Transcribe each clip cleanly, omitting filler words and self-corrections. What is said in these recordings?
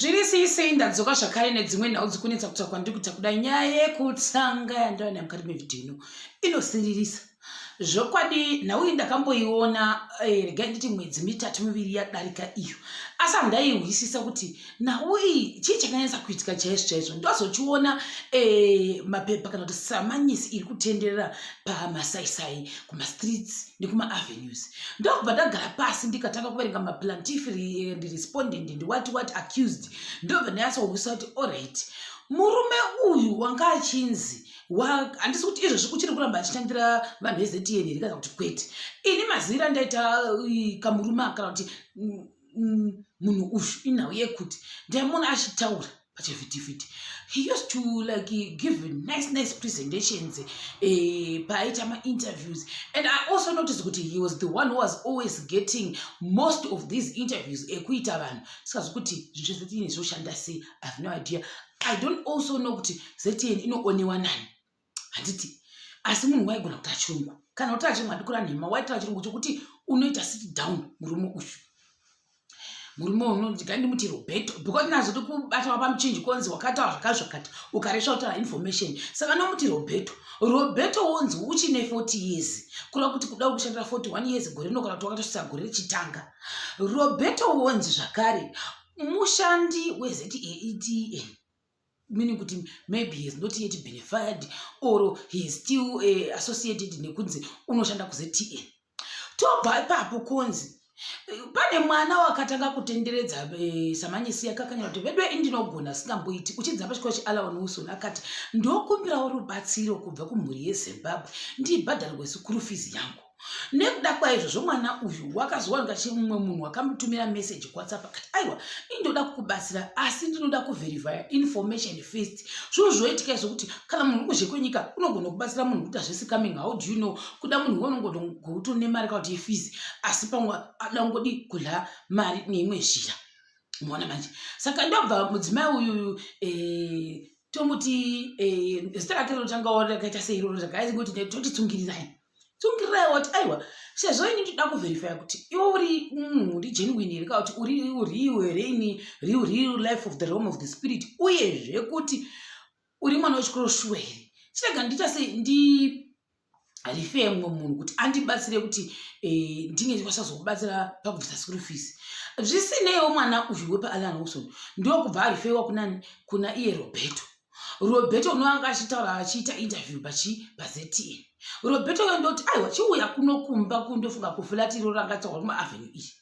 Zviri ndadzoka zvakare nedzimwe nhau dzikunetsa kutsvakwa ndikuita kudai nyaya yekutsanga yandaona mukati mevhidhiyo ino inosiririsa zvokwadi. Nhau iyi ndakamboiona regai nditi mwedzi mitatu miviri yadarika iyo, asi handaihwisisa kuti nhau iyi chii chakanyatsa kuitika chaizvo chaizvo. Ndozochiona mapepa kana kuti samanyisi iri kutenderera pamasaisai kumastreets nekumaavhenues. Ndokubva ndagara pasi ndikatanga kuverenga maplantif respondent and what accused. Ndobva ndanyatsohwisa kuti allright, murume uyu wanga achinzi handisi kuti izvozvi kuchiri kuramba achitandira vanhu veZTN here kana kuti kwete. Ini mazivira ndaita kamurume kana kuti munhu uyu inhau yekuti ndaimona achitaura pachivhitivhiti. He used to give nice presentations paaita ma-interviews, and I also noticed kuti he was the one who was always getting most of these interviews ekuita vanhu. Sikazi kuti zvinhu zveZTN zvoshanda sei, I have no idea. I don't also know kuti ZTN inooniwa nani, handiti. Asi munhu waigona kuta chirungu, kana kuti achirungu handikura nhema, waitaura chirungu chokuti unoita sit down murume uyu. Murume uno ndimuti Roberto, because nazoti kubata pamuchinji konzi wakataura zvakati ukaresva kutaura information. Saka nomuti Roberto wonzi uchine 40 years, kureva kuti kuda kushandira 41 years gore rino kana kuti wakatosvitsa gore rechitanga. Roberto wonzi zvakare mushandi weZTN, meaning kuti maybe he is not yet been fired or he is still associated nekunzi unoshanda kuZTN. Tobva ipapo konzi pane mwana wakatanga kutenderedza samanyisi yakakanya kuti vedu indinogona singamboiti uchidza pachikoro cheAlawan Wilson akati ndokumbirawo rubatsiro kubva kumhuri yeZimbabwe ndibhadharirwe school fees yangu. Nekuda kwaizvozvo mwana uyu wakazowanika chimwe munhu wakamutumira message kuWhatsApp akati aiwa indoda kukubatsira asi ndinoda kuverifya information first. Zvinhu zvoitika zvokuti kana munhu kuzhe kwenyika unogona kubatsira munhu kuti hazvisi coming, how do you know, kuda munhu unongotoone mari kana kuti fees asi pamwe ada ngodi kudla mari neimwe zhira. Muona manje. Saka ndobva mudzimai uyu tomuti zita rake rinotanga rakaita seiroro zvakaizi kuti ndotitsungirirai wati aiwa sezvo ini ndinoda kuverifya kuti iwe uri munhu uri genuine here kana kuti uri here in real life of the realm of the spirit, uyezve kuti uri mwana wechikoro shuwa here. Chirega ndiita sei ndirifeye mumwe munhu kuti andibatsire kuti ndinge ndichazokubatsira pakubvisa school fees. Zvisineiwo mwana uyu wepaAlawan Wilson ndokubva arifeyiwa kunani, kuna iye Roberto unoanga achitaura achiita interview paZTN. Roberto yondoti aiwa chiuya kunokumba kundofunga kufulatiro rangatsaurwa kumaavhenyu iyi.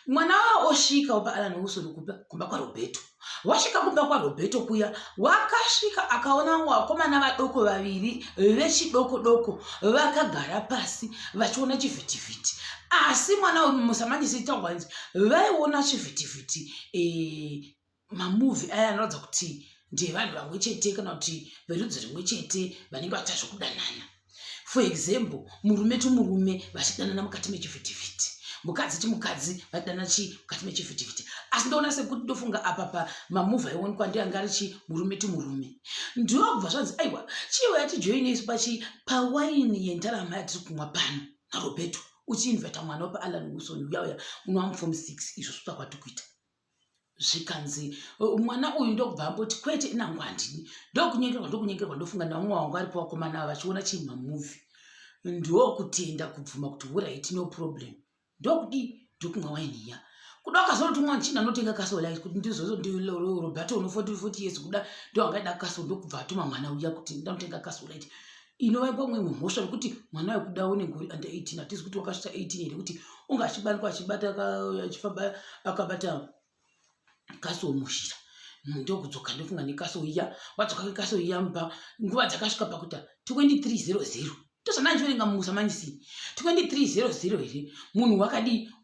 Mwana wao osvika paAlawan Wilson kumba kwaRoberto. Wasvika kumba kwaRoberto kuya wakasvika akaona vakomana vadoko vaviri vechidoko vakagara pasi vachiona chivhitivhiti. Asi mwana musamanyisi taurwa vaiona chivhitivhiti mamuvi aya anoratidza kuti ndevanhu vamwe chete kana kuti verudzi rimwe chete vanenge vaita zvokudanana. For example, murume murume vachidanana mukati mechivhitivhiti, mukadzi mukadzi vachidanana mukati mechivhitivhiti. Asi ndoona sekuti ndofunga apa mamuvi aionekwa ndianga ari murume murume. Ndokubva zvanzi aiwa chiuya tijoine isu pawaini yendarama yatiri kumwa pano naRoberto uchiinvita mwana wepaAlawan Wilson uya unowa muform 6. Izvo zvitsvakwa tikuita zvikanzi mwana uyu ndokubva amboti kwete inangu handini ndokunyengerwa ndofunga namwe wangu ari pawakomana vachiona chimamuvi. Ndokutenda kubvuma kuti alright, no problem. Ndokumwa waini iya kuda ukazoti mwana china notenga kasolite kuti ndizozo Roberto uno 40 years kuda ndoangaida kaso ndokubva atuma mwana uya kuti ndanotenga kasolite. Inova pamwe mhosva kuti mwana wekuda unenge uri under 18, hatizi kuti wakasvika 18 here kuti unga achibanikwa achifamba akabata kaso mushira. Ndokudzoka ndofunga nekaso iya wadzoka nekaso iya mba nguva dzakasvika pakuta 2300 tozana nchiverenga musamanyisi 2300 here munhu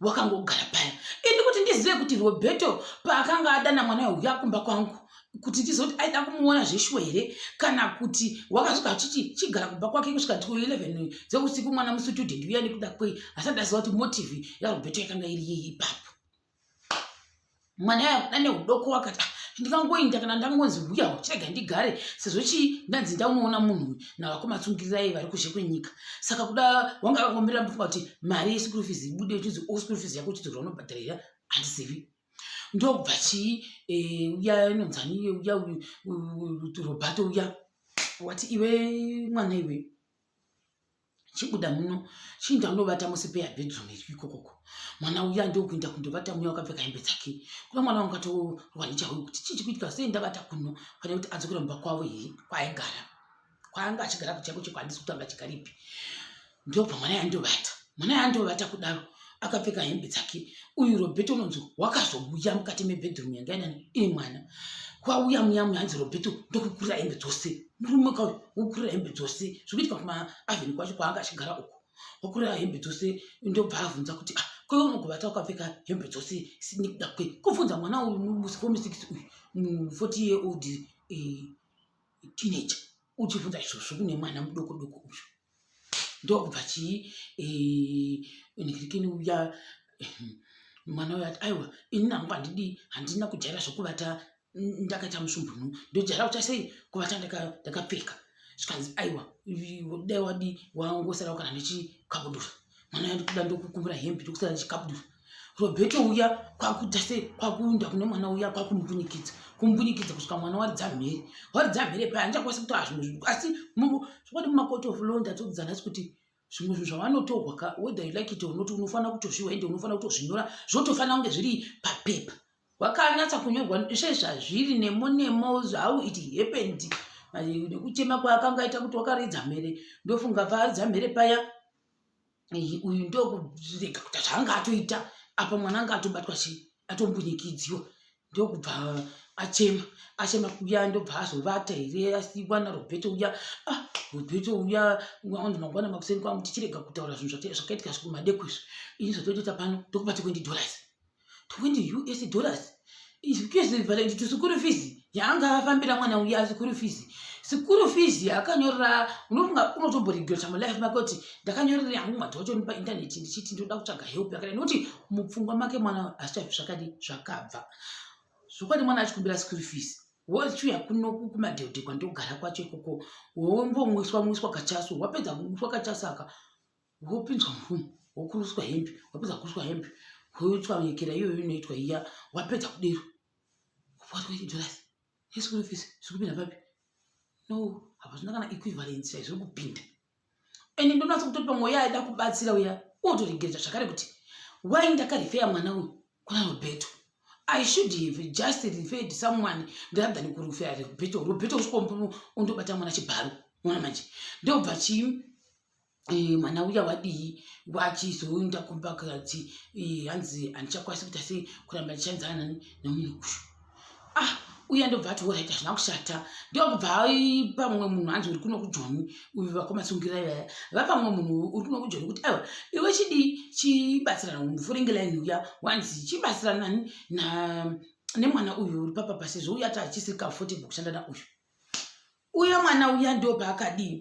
wakangogara paya. Ini kuti ndizive kuti Roberto paakanga adana mwana uya kumba kwangu kuti ndizoti aida kumuona zveshuwa here kana kuti wakasvika chigara kubva kwake kusvika 11 dzeusiku mwana musitudhendi uya nekuda kwei. Asi ndaziva kuti motive yaRoberto yakanga iri ipapo. Mwana yaya ane udoko wakati ndikangoinda kana ndangonzi uya chirega ndigare sezvo ndanzi ndaunoona munhu navakomatsungirirai vari kuzhe kwenyika. Saka kuda wanga akangombira mfunga kuti mari yeschool fees ibude kuti school fees yako chidzorwa unobhadharira handizivi. ndokubva chii uya inonzani uya Roberto uya wati iwe mwana iwe chibuda muno chinda unovata musi peya bedroom ikokoko mwana uya ndokuenda kundovata muya wakapfeka hembe dzake kuna mwana wangu katorwa nechawe kuti chichi kuitika sei ndavata kuno pane kuti adzokera mumba kwavo here kwaaigara kwaanga achigara kuchako chekwandisi kutanga chigaripi ndobva mwana yandovata kudaro akapfeka hembe dzake uyu Roberto unonzi wakazobuya mukati mebedroom yanga inani ine mwana kwauya muya hanzi Roberto ndokukurira hembe dzose murume kauyu wokurira hembe dzose zvikuitika kumaavheni kwacho kwaanga achigara uko wakurira hembe dzose ndobva avhunza kuti kweunogovata wakapfeka hembe dzose sinikuda kwe kubvunza mwana uyu musi46 uyu 40 year old teenager uchibvunza izvozvo kune mwana mudoko uyu ndokubva chii nikirikini uya mwana uya ati aiwa ini nangu handina kujaira zvokuvata ndakaita musumbunu ndojaira kucha sei kuvata ndakapfeka zvikanzi aiwa dai wadi wangosara kana nechikabudura mwana yandi kuda ndokukumbira hembe ndokusara nechikabudura Roberto uya kwakuita sei kwakuenda kune mwana uya kumbunyikidza kusvika mwana waridza mhere paya handichakwanisi kutaura zvimwe zvinhu asi zvokwadi mumakoti of law ndatsokudzana asi kuti zvimwe zvinhu zvavanotorwa whether you like it or not unofanira kutozviwa ende unofanira kutozvinyora zvotofanira kunge zviri papepa wakanyatsa kunyorwa sezvazviri nemo how it happened nekuchema kwaakanga aita kuti wakaridza mhere ndofunga paaridza mhere paya uyu ndokurega kuti zvaanga atoita apa mwana anga atobatwa atombunyikidziwa ndokubva achema kuya ndobva azovata here asiwa naRoberto uya Roberto uya ndinongwana makuseni kwangu tichirega kutaura zvinhu zvakaitika zvikumadekwizvo ini zvatotita pano ndokupa $20 $20 school fees yaanga afambira mwana uya school fees akanyorera unofunga unotomboregulata mulife make kuti ndakanyorera yangu mwadhi wacho paintaneti ndichiti ndoda kutsvaga help yakadai nokuti mupfungwa make mwana hazvichabvi zvakabva zvokwadi mwana achikumbira school fees wochuya kuno kumadheudhe kwandogara kwacho ikoko wombomwiswa kachaso wapedza kumwiswa kachasaka wopinzwa mvumo wokuruswa hembe wapedza kuruswa hembe woitswa nyekera iyoyo inoitwa iya wapedza kudero $20 school fees zvirikupinda papi no hapazvina kana equivalence zviri kupinda ende ndonatsa kutoti pamwe uya aida kubatsira uya unotoregerera zvakare kuti wai ndakarifeya mwana uyu kuna Roberto I should have just referred someone rather than kurufeya Roberto ushikombo undobata mwana chibharo mwana manje ndobva mwana uya wadii wachizoenda kumba kati hanzi handichakwanisi kuita sei kuramba ndichanzana nemunhu kushu uya ndobva ati oraita zvina kushata ndobva pamwe munhu hanzi uri kuno kujoni uyu vakomasungira ivaya vapamwe munhu uri kuno kujoni kuti aiwa iwe chidi chibatsirana mufurengelani uya wanzi chibatsirana nemwana uyu uri papapa sezvo uya ati achisiri comfortable kushanda nauyu uya mwana uya ndobva akadii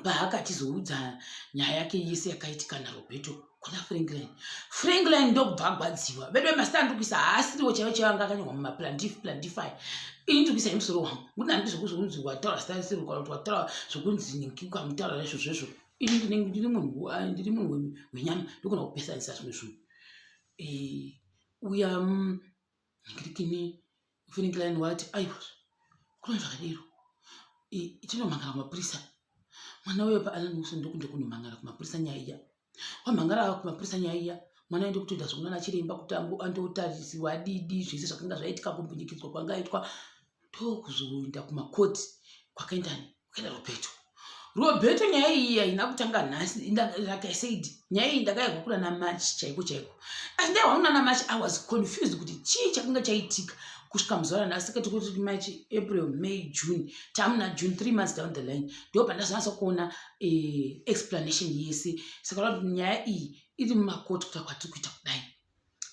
paakatizoudza nyaya yake yese yakaitika naRoberto kuna Franklin ndokubva agwadziwa vedu vemasitandukisa haasiriwo chaivo anga akanyorwa mumaplan D5 ini ndikisa nemusoro wangu kuti handiti zvokuzonzi wataura sitarisiro kana kuti wataura zvokunzi nikamutaura nezvo zvezvo ini ndiri munhu wenyama ndokona kupesanisa zvimwe zvinhu uya ngirikini Franklin wati aiwa kuna zvakadero tinomhangana kumapurisa mwana uyo paananoso ndokunde kunomhangana kumapurisa nyaya iya wamhangara kumapurisa nyaya iya mwana aende kutoita zvokunana chiremba kuti andotarisiwa adidi zvese zvakanga zvaitika kumbunyikidzwa kwangaitwa ndokuzoenda kumakoti kwakaendani kwakaenda Roberto nyaya iyi haina kutanga nhasi like I said nyaya iyi ndakairwa kuna naMarch chaiko asi ndaiwana naMarch I was confused kuti chii chakanga chaitika kusvika muzuva ranhasi kati kuti March April May June tamuna June 3 months down the line ndo pandazonatsa kuona explanation yese saka kuti nyaya iyi iri mumakoti kuta kwatiri kuita kudai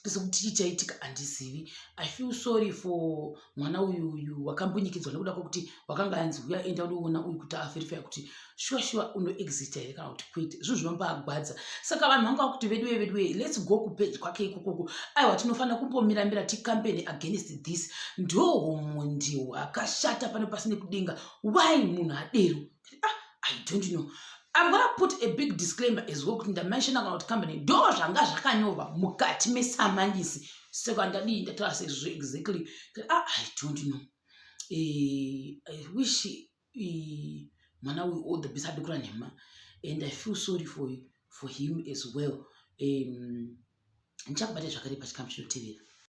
ndisekuti chii chaitika handizivi. I feel sorry for mwana uyu wakambunyikidzwa nekuda kwokuti wakanga anzi uya enda unoona uyu kuti averify kuti sure unoexita here kana kuti kwete zvinhu zvinombaagwadza saka vanhu vanga kuti veduwe let's go kupage kwake ikokoko aiwa tinofanira kumbomira tikampeni against this ndo homundi hwakashata pane pasine kudenga why munhu adero I don't know I'm gonna put a big disclaimer as well kuti ndamashina kana kuti company ndo zvanga zvakanyorwa mukati mesamangisi saka ndadii ndataura sezvo exactly I don't know. I wish mwana we all the best adikura nhema and I feel sorry for him as well. Ndichakubata zvakare pachikamu chinotevera.